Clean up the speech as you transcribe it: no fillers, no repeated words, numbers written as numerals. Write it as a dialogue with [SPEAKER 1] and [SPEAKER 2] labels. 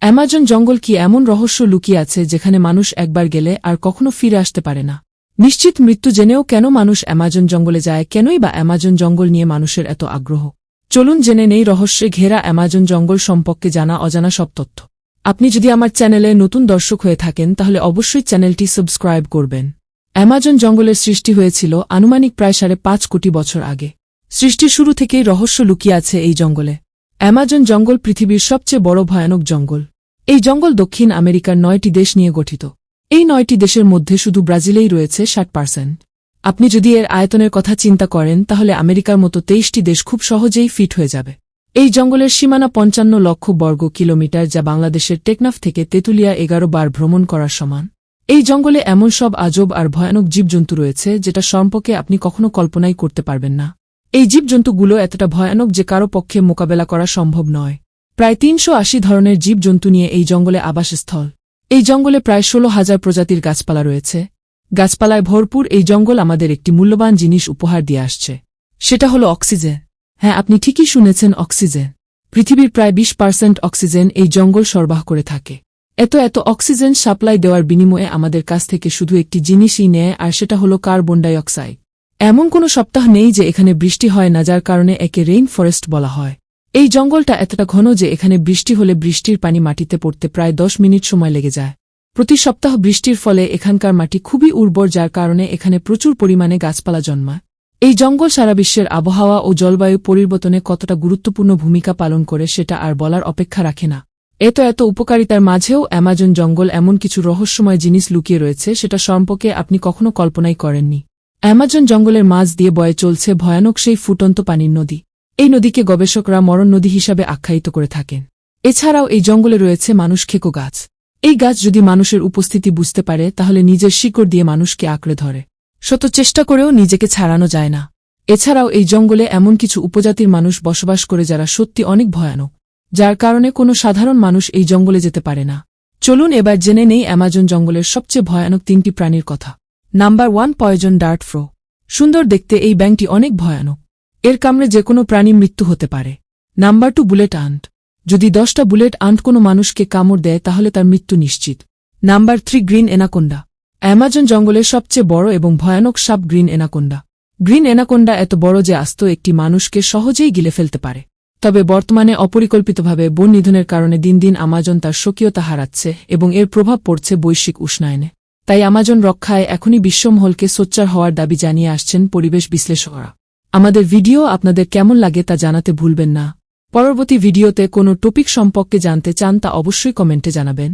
[SPEAKER 1] Amazon জঙ্গল কি এমন রহস্য লুকিয়ে আছে যেখানে মানুষ একবার গেলে আর কখনো ফিরে আসতে পারে না? নিশ্চিত মৃত্যু জেনেও কেন মানুষ অ্যামাজন জঙ্গলে যায়, কেনই বা অ্যামাজন জঙ্গল নিয়ে মানুষের এত আগ্রহ? চলুন জেনে নেই রহস্যে ঘেরা অ্যামাজন জঙ্গল সম্পর্কে জানা অজানা সব তথ্য। আপনি যদি আমার চ্যানেলে নতুন দর্শক হয়ে থাকেন তাহলে অবশ্যই চ্যানেলটি সাবস্ক্রাইব করবেন। অ্যামাজন জঙ্গলের সৃষ্টি হয়েছিল আনুমানিক প্রায় 5.5 কোটি বছর আগে। সৃষ্টির শুরু থেকেই রহস্য লুকিয়ে আছে এই জঙ্গলে। অ্যামাজন জঙ্গল পৃথিবীর সবচেয়ে বড় ভয়ানক জঙ্গল। এই জঙ্গল দক্ষিণ আমেরিকার 9টি দেশ নিয়ে গঠিত। এই 9টি দেশের মধ্যে শুধু ব্রাজিলেই রয়েছে 60%। আপনি যদি এর আয়তনের কথা চিন্তা করেন তাহলে আমেরিকার মতো 23টি দেশ খুব সহজেই ফিট হয়ে যাবে। এই জঙ্গলের সীমানা 55 লক্ষ বর্গ কিলোমিটার, যা বাংলাদেশের টেকনাফ থেকে তেঁতুলিয়া 11 বার ভ্রমণ করার সমান। এই জঙ্গলে এমন সব আজব আর ভয়ানক জীবজন্তু রয়েছে যেটা সম্পর্কে আপনি কখনো কল্পনাই করতে পারবেন না। এই জীবজন্তুগুলো এতটা ভয়ানক যে কারো পক্ষে মোকাবেলা করা সম্ভব নয়। প্রায় 380 ধরনের জীবজন্তু নিয়ে এই জঙ্গলে আবাসস্থল। এই জঙ্গলে প্রায় 16,000 প্রজাতির গাছপালা রয়েছে। গাছপালায় ভরপুর এই জঙ্গল আমাদের একটি মূল্যবান জিনিস উপহার দিয়ে আসছে। সেটা হলো অক্সিজেন। হ্যাঁ, আপনি ঠিকই শুনেছেন, অক্সিজেন। পৃথিবীর প্রায় 20% অক্সিজেন এই জঙ্গল সরবরাহ করে থাকে। এত অক্সিজেন সাপ্লাই দেওয়ার বিনিময়ে আমাদের কাছ থেকে শুধু একটি জিনিসই নেয়, আর সেটা হলো কার্বন ডাই অক্সাইড। এমন কোনো সপ্তাহ নেই যে এখানে বৃষ্টি হয় না, যার কারণে একে রেইন ফরেস্ট বলা হয়। এই জঙ্গলটা এতটা ঘন যে এখানে বৃষ্টি হলে বৃষ্টির পানি মাটিতে পড়তে প্রায় 10 মিনিট সময় লেগে যায়। প্রতি সপ্তাহ বৃষ্টির ফলে এখানকার মাটি খুবই উর্বর, যার কারণে এখানে প্রচুর পরিমাণে গাছপালা জন্মায়। এই জঙ্গল সারা বিশ্বের আবহাওয়া ও জলবায়ু পরিবর্তনে কতটা গুরুত্বপূর্ণ ভূমিকা পালন করে সেটা আর বলার অপেক্ষা রাখে না। এত উপকারিতার মাঝেও অ্যামাজন জঙ্গল এমন কিছু রহস্যময় জিনিস লুকিয়ে রয়েছে সেটা সম্পর্কে আপনি কখনো কল্পনাই করেননি। অ্যামাজন জঙ্গলের মাঝ দিয়ে বয়ে চলছে ভয়ানক সেই ফুটন্ত পানির নদী। এই নদীকে গবেষকরা মরণ নদী হিসাবে আখ্যায়িত করে থাকেন। এছাড়াও এই জঙ্গলে রয়েছে মানুষ খেকো গাছ। এই গাছ যদি মানুষের উপস্থিতি বুঝতে পারে তাহলে নিজের শিকড় দিয়ে মানুষকে আঁকড়ে ধরে। শত চেষ্টা করেও নিজেকে ছাড়ানো যায় না। এছাড়াও এই জঙ্গলে এমন কিছু উপজাতির মানুষ বসবাস করে যারা সত্যি অনেক ভয়ানক, যার কারণে কোনো সাধারণ মানুষ এই জঙ্গলে যেতে পারে না। চলুন এবার জেনে নেই অ্যামাজন জঙ্গলের সবচেয়ে ভয়ানক 3টি প্রাণীর কথা। Number 1, poison dirt ফ্রো। সুন্দর দেখতে এই ব্যাঙটি অনেক ভয়ানক। এর কামড়ে যে কোনো প্রাণী মৃত্যু হতে পারে। Number 2, bullet ant. যদি 10টা বুলেট আন্ট কোনো মানুষকে কামড় দেয় তাহলে তার মৃত্যু নিশ্চিত। Number 3, green এনাকোন্ডা। অ্যামাজন জঙ্গলের সবচেয়ে বড় এবং ভয়ানক সাপ গ্রিন এনাকোন্ডা। গ্রিন এনাকোন্ডা এত বড় যে আস্ত একটি মানুষকে সহজেই গিলে ফেলতে পারে। তবে বর্তমানে অপরিকল্পিতভাবে বন নিধনের কারণে দিন দিন আমাজন তার স্বকীয়তা হারাচ্ছে এবং এর প্রভাব পড়ছে বৈশ্বিক উষ্ণায়নে। তাই আমাজন রক্ষায় এখনই বিশ্বমহলকে সোচ্চার হওয়ার দাবি জানিয়ে আসছেন পরিবেশ বিশ্লেষকরা। আমাদের ভিডিও আপনাদের কেমন লাগে তা জানাতে ভুলবেন না। পরবর্তী ভিডিওতে কোনো টপিক সম্পর্কে জানতে চান তা অবশ্যই কমেন্টে জানাবেন।